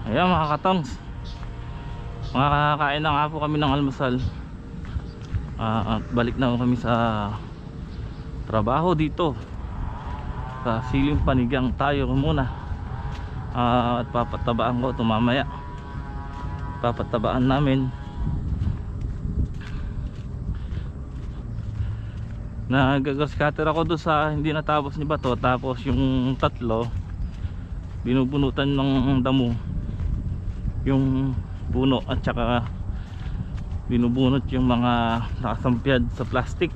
Ayan mga katongs, makakakain na nga po kami ng almusal. At balik na kami sa trabaho dito sa Siling Panigang. Tayo muna at papatabaan ko ito mamaya. Papatabaan namin. Nagagas cutter ako doon sa hindi natapos ni Bato. Tapos yung tatlo binubunutan ng damo yung puno, at saka binubunot yung mga nakasampyad sa plastic.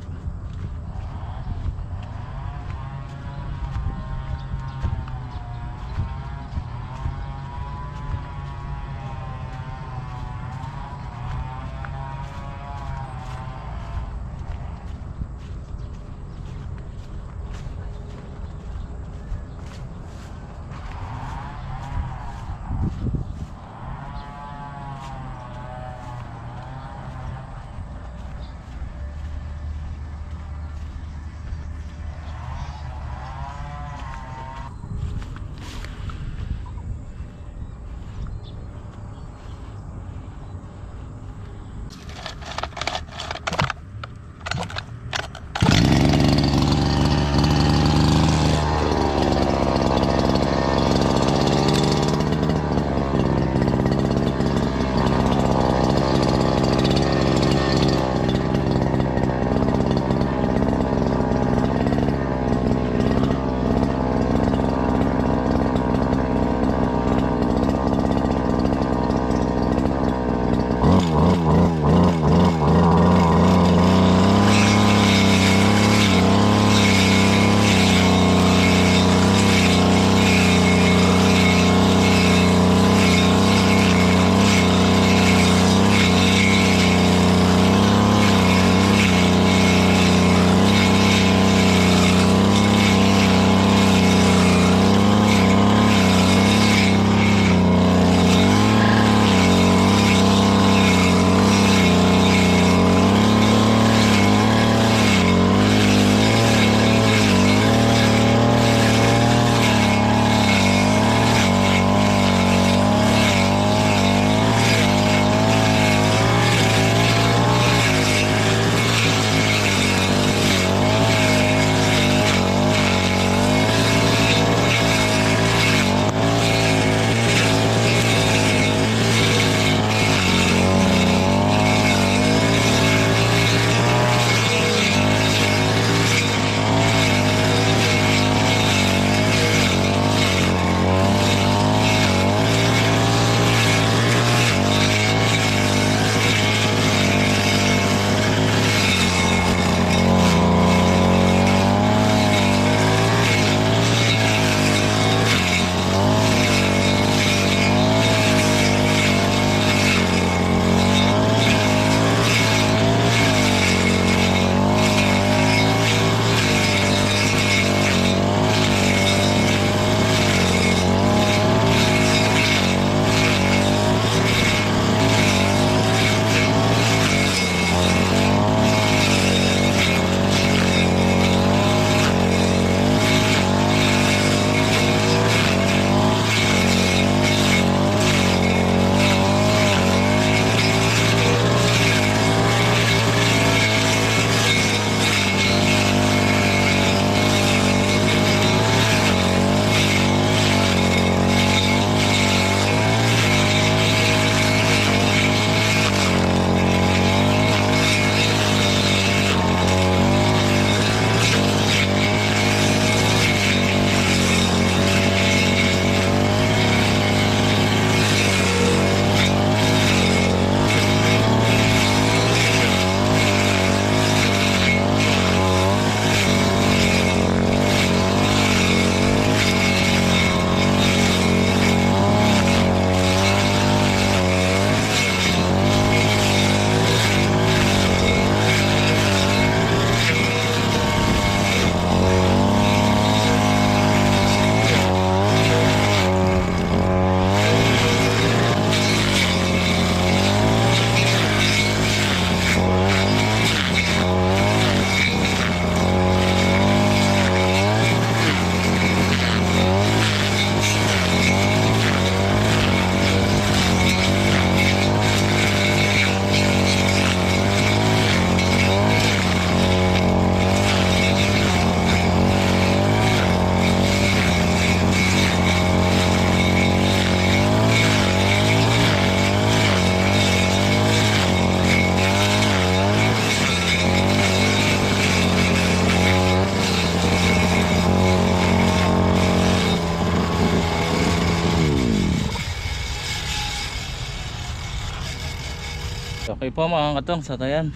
Okay po mga katong, sa tayan.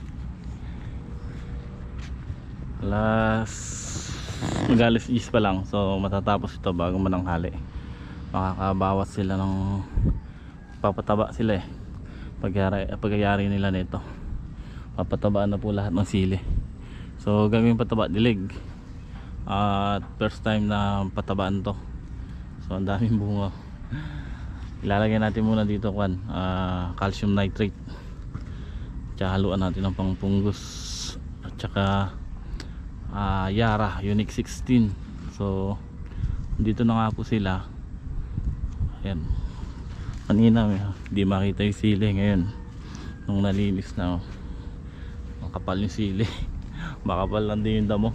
Mag-alas 10 pa lang. So matatapos ito bago mananghali. Makakabawas sila ng papataba sila eh. Pagyayari nila nito. Papatabaan na po lahat ng sili. So gagawin pataba dilig. At first time na patabaan to. So ang daming bunga. Ilalagay natin muna dito calcium nitrate. Tsaka haluan natin ng pangpungus. At tsaka Yara Unique 16. So dito na nga po sila. Ayan. Kanina hindi makita yung sili. Ngayon nung nalinis na makapal yung sili. Makapal lang din yung damo.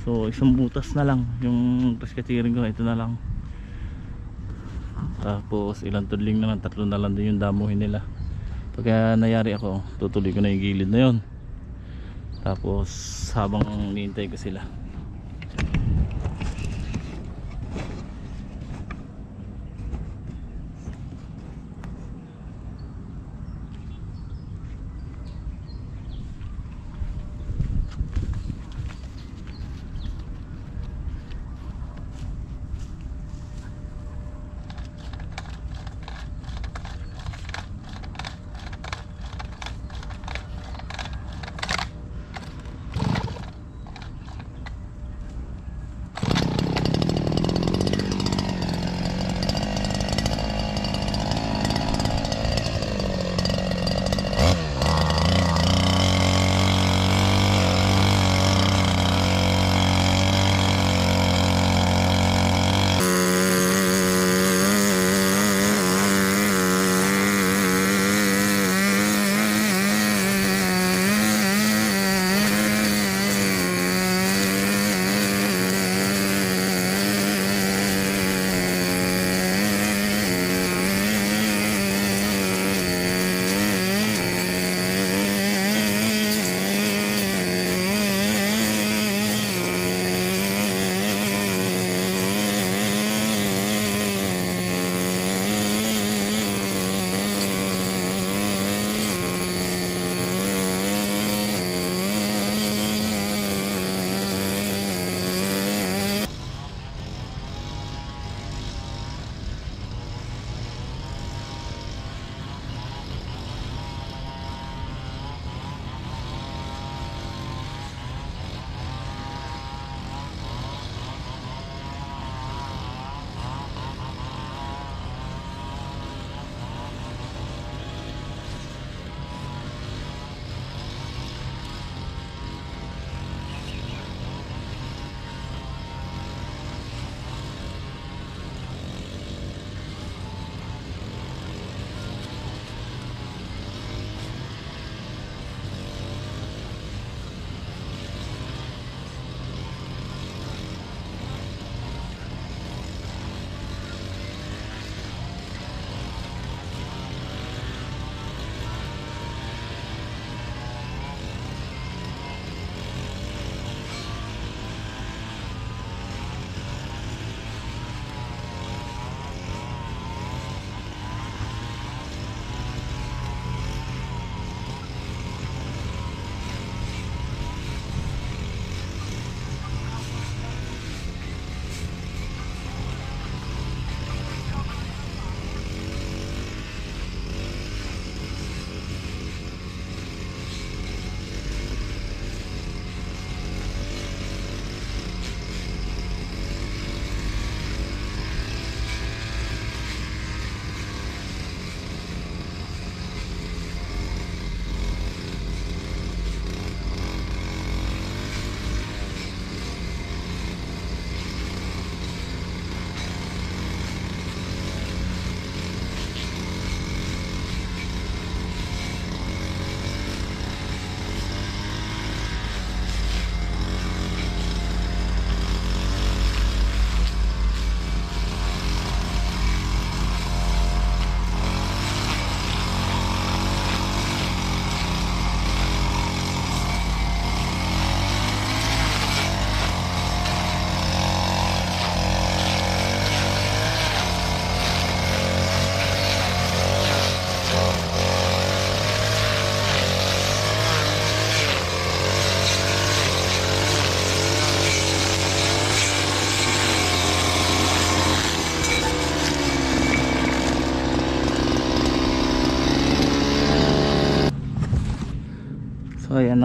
So isang butas na lang yung pescatering ko, ito na lang. Tapos ilang tudling na lang, 3 na lang din yung damuhin nila. Pagka nayari ako, tutuloy ko na yung gilid na yon. Tapos habang nihintay ko sila,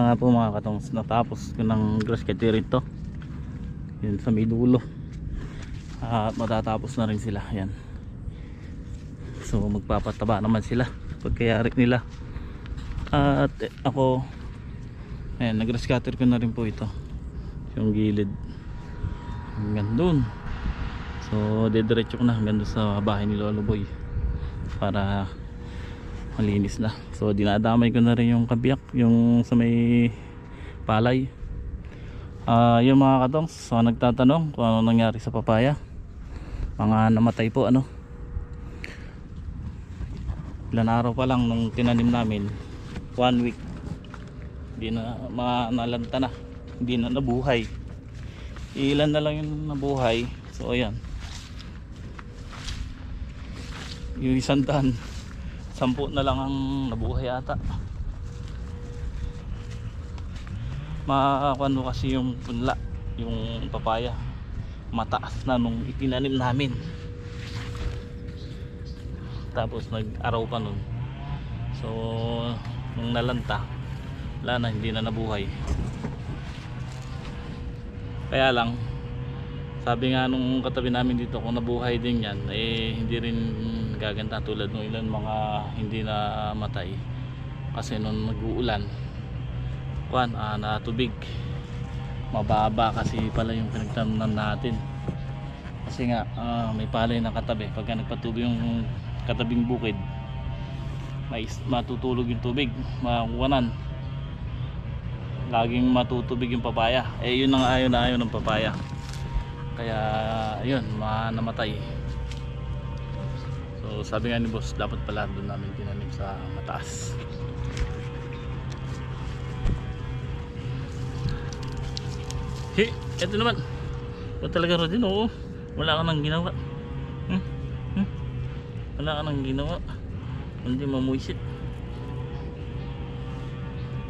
na nga po mga katongs, natapos ko ng grass cutting to. Yun sa may dulo. At matatapos na rin sila. Yan. So magpapataba naman sila pagkayari nila. At ako, ayan, nag-grass cutter ko na rin po ito. Yung gilid hanggang dun. So dediretso ko na hanggang dun sa bahay ni Lolo Boy para malinis na. So dinadamay ko na rin yung kabiyak, yung sa may palay. Yung mga katongs, so nagtatanong kung ano nangyari sa papaya. Mga namatay po ano. Ilan araw pa lang nung tinanim namin, 1 week. Hindi na nalanta na, hindi na nabuhay. Ilan na lang yung nabuhay. So ayan, yung 100, 10 na lang ang nabuhay ata. Makakuan mo kasi yung punla, yung papaya mataas na nung itinanim namin, tapos nag-araw pa nun. So nung nalanta, wala na, hindi na nabuhay. Kaya lang, sabi nga nung katabi namin dito, kung nabuhay din yan, eh hindi rin gaganda tulad ng ilan mga hindi na matay. Kasi nung nag-uulan, na tubig, mababa kasi pala yung pinagtanunan natin. Kasi nga may palay na katabi. Pagka nagpatubig yung katabing bukid, matutulog yung tubig, makuwanan, laging matutubig yung papaya. Eh yun ang ayaw na ayaw ng papaya. Kaya yun, namatay. So sabi nga ni boss, dapat pala doon namin tinanim sa mataas. Ito naman, ito talaga rin, oo. Wala ka nang ginawa. Wala ka nang ginawa, hindi mamuisit.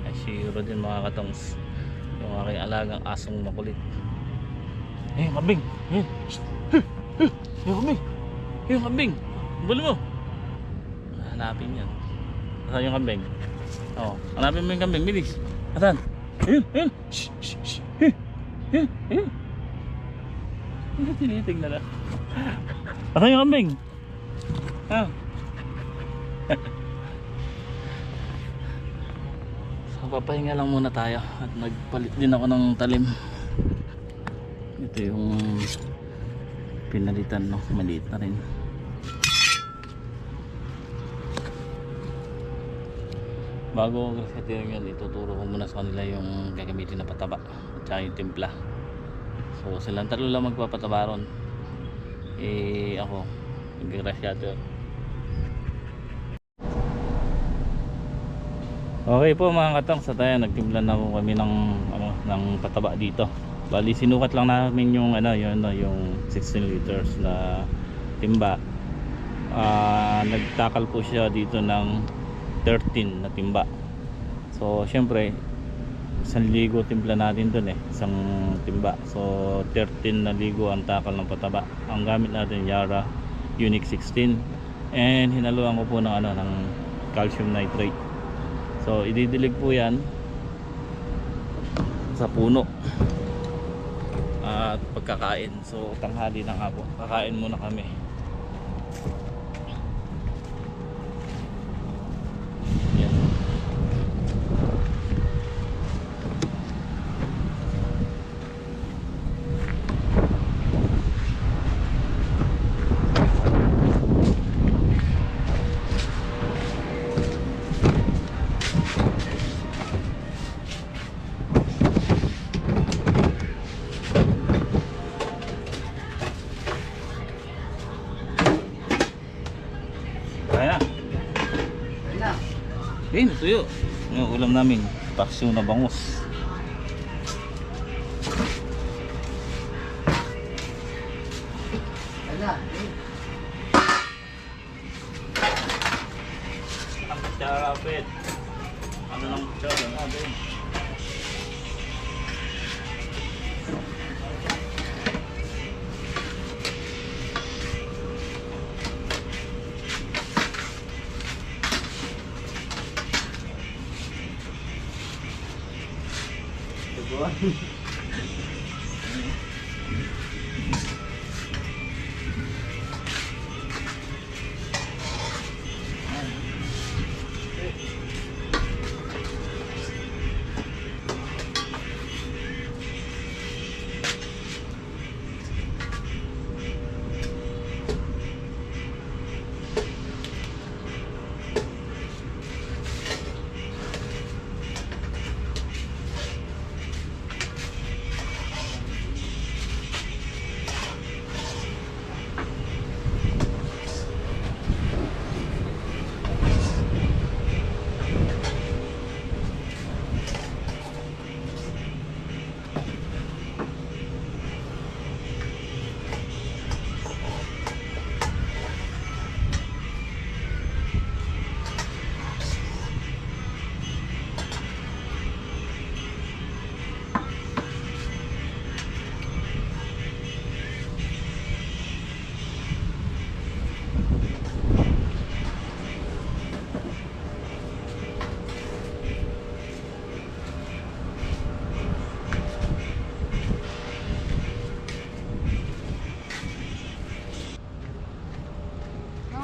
Ay si Rodin mga katongs, yung aking alagang asong makulit. Kambing! Kambing! Kambing! Buli mo! Hanapin yan. Asan yung kambing? Hanapin mo yung kambing, bilis. Asan? Ayun! Tinitignan na. Asan yung kambing? So papahinga lang muna tayo at nagpalit din ako ng talim. Ito yung pinalitan, no? Maliit na rin. Bago kasi yun, ituturo ko muna sa kanila yung gagamitin na pataba at saka yung timpla. So silang tatlo lang magpapataba ron. Ako mag-grass cutter. Okay po mga katong, sa tayo nagtimpla na po kami ng pataba dito. Bali sinukat lang namin yung yung 16 liters na timba. Nagtakal po siya dito ng 13 na timba. So syempre 1,000 timpla natin dun, isang timba. So 13 na ligo ang takal ng pataba. Ang gamit natin Yara Unique 16, and hinaluan ko po ng ng calcium nitrate. So ididilig po yan sa puno at pagkakain. So tanghali na nga po, kakain muna kami. Yan. Natuyo. Yung ulam namin, paksiw na bangus. Ang charapit. Ano lang charapit natin?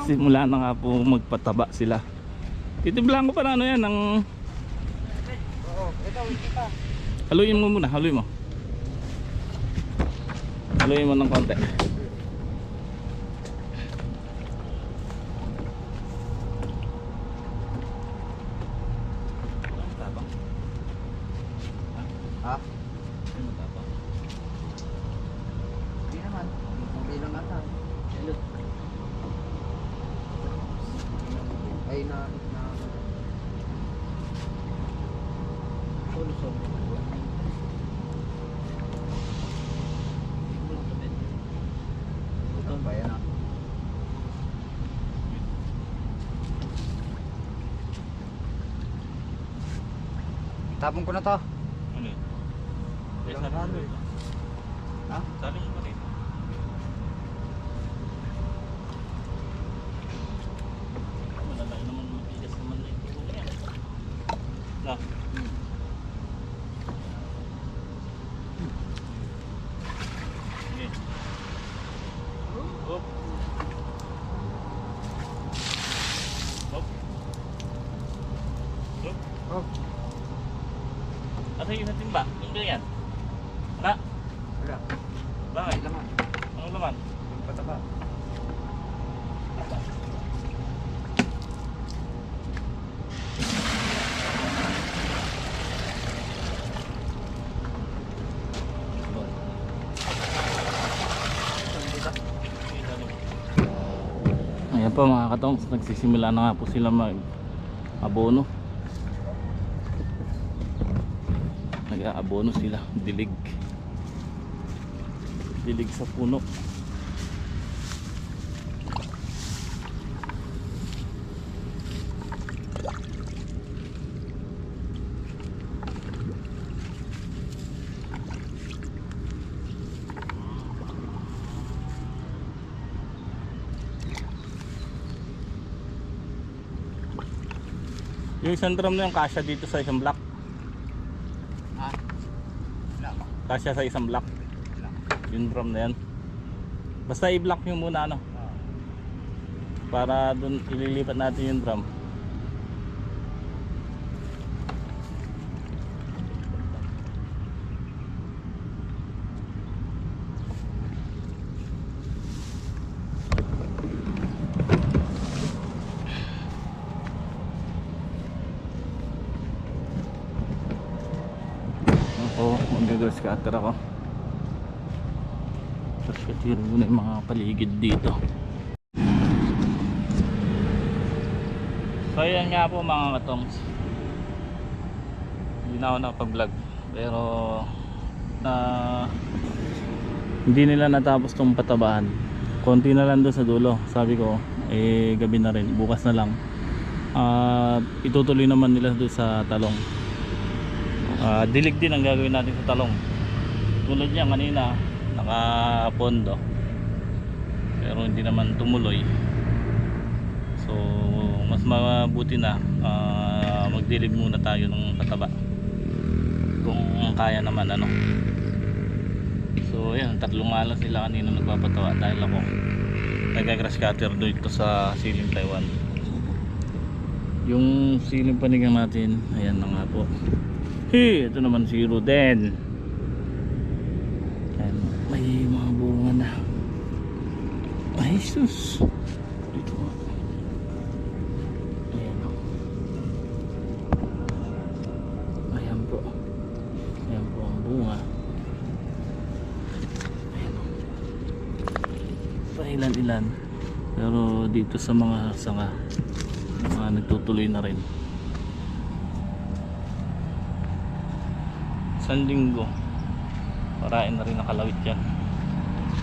Simula na nga po magpataba sila. Titiblaan ko pa na ano yan ng... Oo, ito pa. Haluin mo muna, haluin mo. Haluin mo ng konti. Ha? Hindi naman. Hindi lang ata. Ay na solusyon. Ito ba yan? Tapon ko na to. Ano yun? Ilang halo eh. Ha? Sabi mo pa rin. Malalaki naman mabigas naman na ito yan. Na. Okay. Hop. Hop. Hop. Oh, Asa yung natin ba? Yung ganyan? Na? wala. Bakit? Laman. Ano laman? Yung pataba. Ayan pa mga katong, nagsisimula na nga po sila mag abono. Nag-aabono sila, dilig sa puno. Yung isang drum na yung kasya dito sa isang block. Ha? Wala. Kasya sa isang block. Wala. Yung drum na yan. Basta i-block nyo muna ano. Para dun ililipat natin yung drum. Ako, mag-grass cutter ako. Grass cutter muna yung mga paligid dito. So ayan nga po mga katongs, hindi na ako nakapag-vlog pero hindi nila natapos tong patabahan. Konti na lang doon sa dulo. Sabi ko gabi na rin, bukas na lang itutuloy naman nila doon sa talong. Dilig din ang gagawin natin sa talong. Tulad niya kanina nakapondo pero hindi naman tumuloy. So mas mabuti na magdilig muna tayo ng pataba. kung kaya naman ano. So yan, tatlo nga lang sila kanina nagpapatawa dahil ako nag-grass cutter dito sa Siling Taiwan. Yung siling panigang natin, ayan na nga po. Hey, ito naman si Ruden. Ayan, may mga bunga na. Ay sus, dito nga. Ayan o. Ayan po. Ayan po ang bunga. Ayan o. Pailan-ilan. Pero dito sa mga sanga, nagtutuloy na rin. Isang linggo parain na rin nakalawit yan,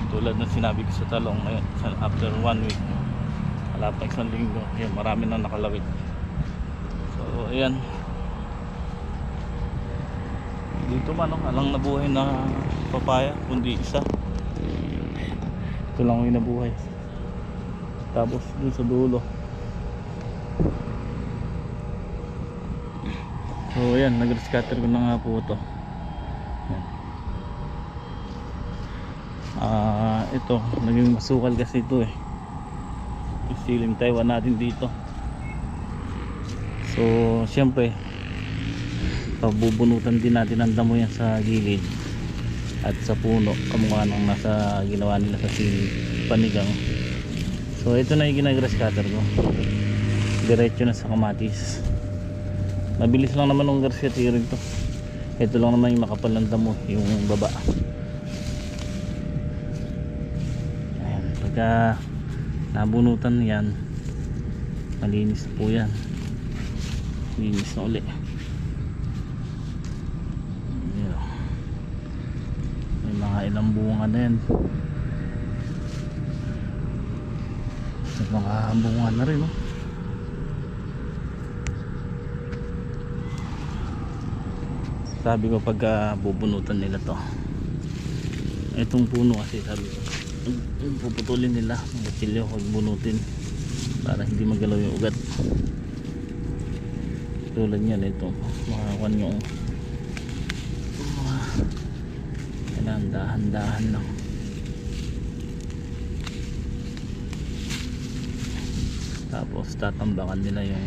tulad ng sinabi ko sa talong. Ngayon after 1 week, wala pa isang linggo, yan, marami na nakalawit. So ayan, dito man alang nabuhay na papaya kundi isa. Ito lang yung nabuhay. Tapos dun sa dulo, so ayan, nag-scatter ko na nga po ito. Ito, naging masukal kasi ito eh, yung Siling Taiwan natin dito. So syempre pabubunutan din natin ang damo yan sa gilid at sa puno, kamukha nang nasa ginawa nila sa siling panigang. So ito na yung ginag-grass cutter ko, diretso na sa kamatis. Mabilis lang naman ng grass cutting to. Ito lang naman yung makapal ng damo, yung baba. Ayan, pagka nabunutan yan, malinis po yan, linis na uli. Ayan. May mga ilang bunga na yan, may mga bunga na rin oh. Sabi ko pagka bubunutan nila to, itong puno kasi sabi ko puputulin nila ng kutsilyo huwag bunutin para hindi magalaw yung ugat. Tulad yan, ito makakuan yung kailangan dahan-dahan lang. Tapos tatambakan nila yung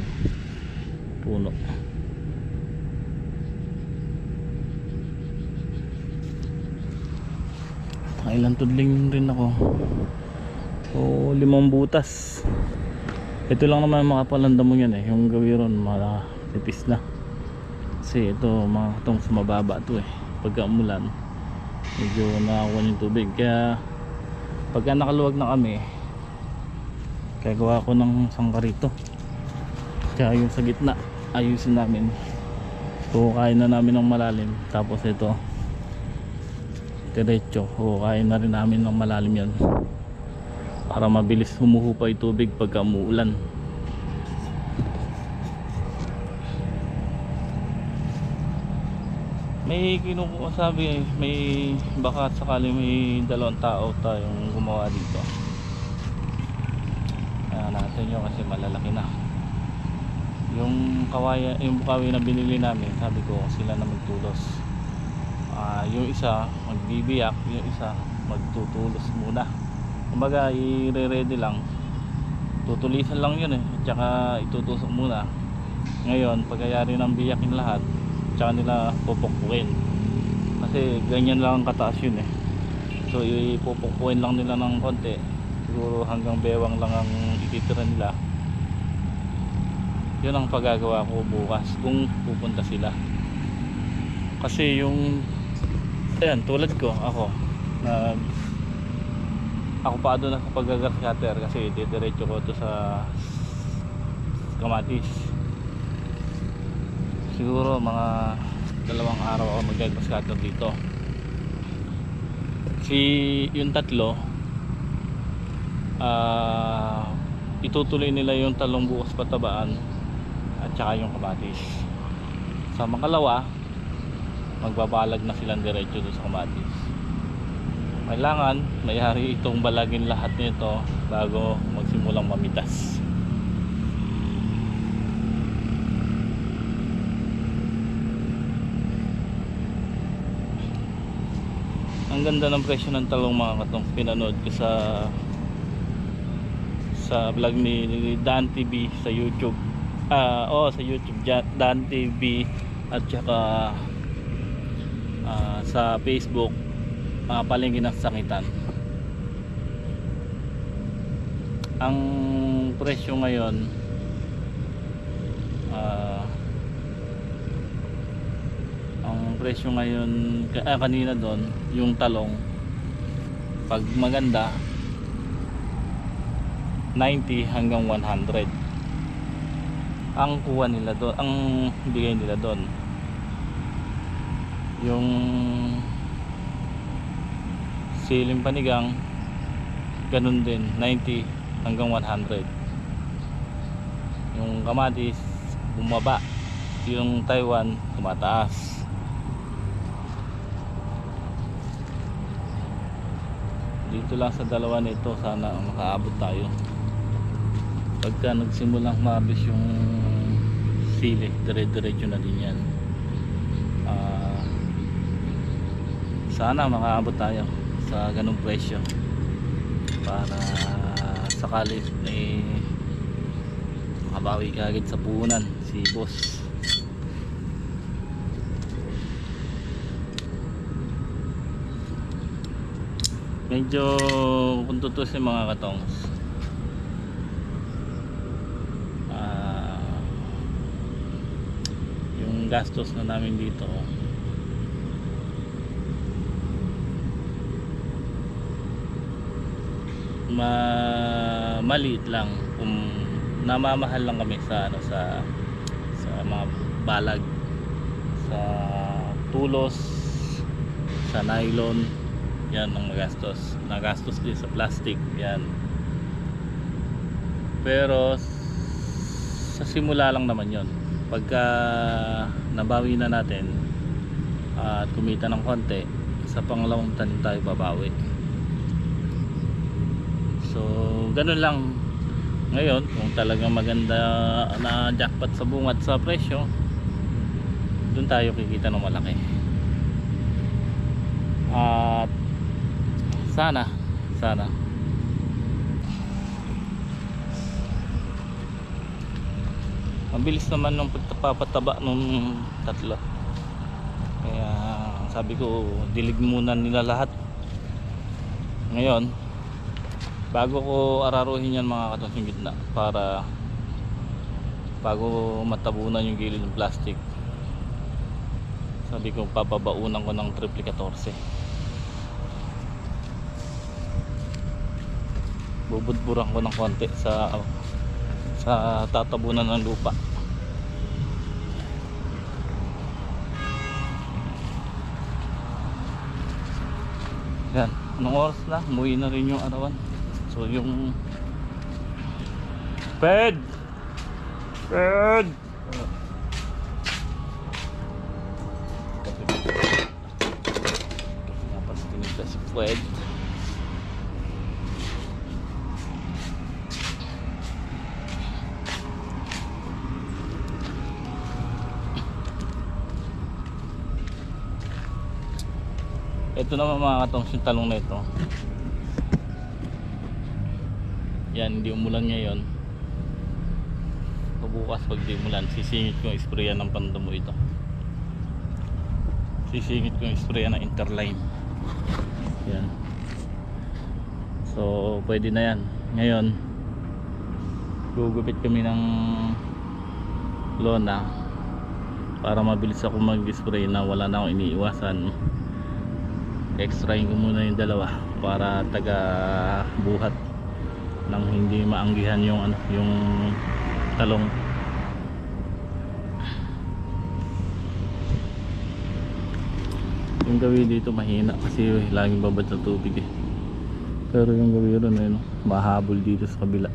puno. Ilang tudling rin ako, o 5 butas. Ito lang naman makapalandam mo yan eh, yung gawiron malipis na kasi ito mga itong sumababa to eh. Pagka umulan medyo nakakuha yung tubig, kaya pagka nakaluwag na kami gagawa ko ng sangkarito, kaya yung sa gitna ayusin namin. So kain na namin ng malalim, tapos ito diretso, o kain na rin namin ng malalim yan para mabilis humuhupa yung tubig pagka umuulan. May kinukuha, sabi may baka sakali may 2 tao tayong gumawa dito. Kaya natin yun kasi malalaki na yung kawaya, yung bukawi na binili namin. Sabi ko sila na magtulos. Yung isa magbibiyak, yung isa magtutulos muna. Kumbaga i-ready lang, tutulisan lang yun eh, at saka itutusok muna. Ngayon pagkayari ng biyakin lahat, tsaka nila pupukpukin kasi ganyan lang ang kataas yun eh. So ipupukpukin lang nila ng konti, siguro hanggang bewang lang ang ititira nila. Yun ang paggagawa ko bukas kung pupunta sila. Kasi yung ayan, tulad ko, ako pa doon ako pag-grass cutter kasi didiretso ko to sa kamatis. Siguro mga 2 araw ako mag-grass cutter dito. Yung 3 itutuloy nila yung talong bukas patabaan at saka yung kamatis. Sa makalawa magbabalag na silang diretso doon sa kamatis. Kailangan mayari itong balagin lahat nito bago magsimulang mamitas. Ang ganda ng presyo ng talong mga katong, pinanood ko sa vlog ni Dan TV sa YouTube. Sa YouTube Dan TV, at saka sa Facebook, Palengke ng Sangitan. Ang presyo ngayon, kanina doon, yung talong pag maganda 90 hanggang 100 ang kuha nila doon, ang bigay nila doon. Yung siling panigang ganun din, 90 hanggang 100. Yung kamatis bumaba, yung Taiwan tumataas. Dito lang sa dalawa nito sana makaabot tayo. Pagka nagsimulang mabis yung sili, dire-diretso na din yan. Sana makaabot tayo sa ganung presyo para sakali makabawi ka agad sa puhunan si boss. Medyo kung tutusin mga katongs, yung gastos na namin dito maliit lang kung namamahal lang kami sa sa mga balag, sa tulos, sa nylon. Yan ang nagastos din sa plastic yan. Pero sa simula lang naman yon. Pagka nabawi na natin at kumita ng konti, sa pangalawang tanim tayo babawi. So ganun lang. Ngayon kung talagang maganda na jackpot sa bunga at sa presyo, doon tayo kikita ng malaki. At sana mabilis naman nung pagpapataba nung tatlo, kaya sabi ko dilig muna nila lahat ngayon bago ko araruhin yan mga katong yung gitna, para bago matabunan yung gilid ng plastic. Sabi ko papabaunan ko ng triple 14. Bubudburan ko ng konti sa tatabunan ng lupa. Yan, anong oras na? Umuwi na rin yung arawan. So yung Fed dapat tinigla si Fed. Ito naman mga katongs yung talong na ito. Yan, hindi umulan ngayon. Bukas pag di umulan, sisingit ko yung sprayan ng pandamo ito. Sisingit ko yung sprayan ng Interline. Yan. So pwede na yan. Ngayon gugupit kami ng lona para mabilis ako mag-spray na wala na akong iniiwasan. Extrahin ko muna yung dalawa para taga buhat nang hindi maanggihan yung yung talong. Yung gawi dito mahina kasi laging babad sa tubig eh. Pero yung gawi ron mahabol dito sa kabila.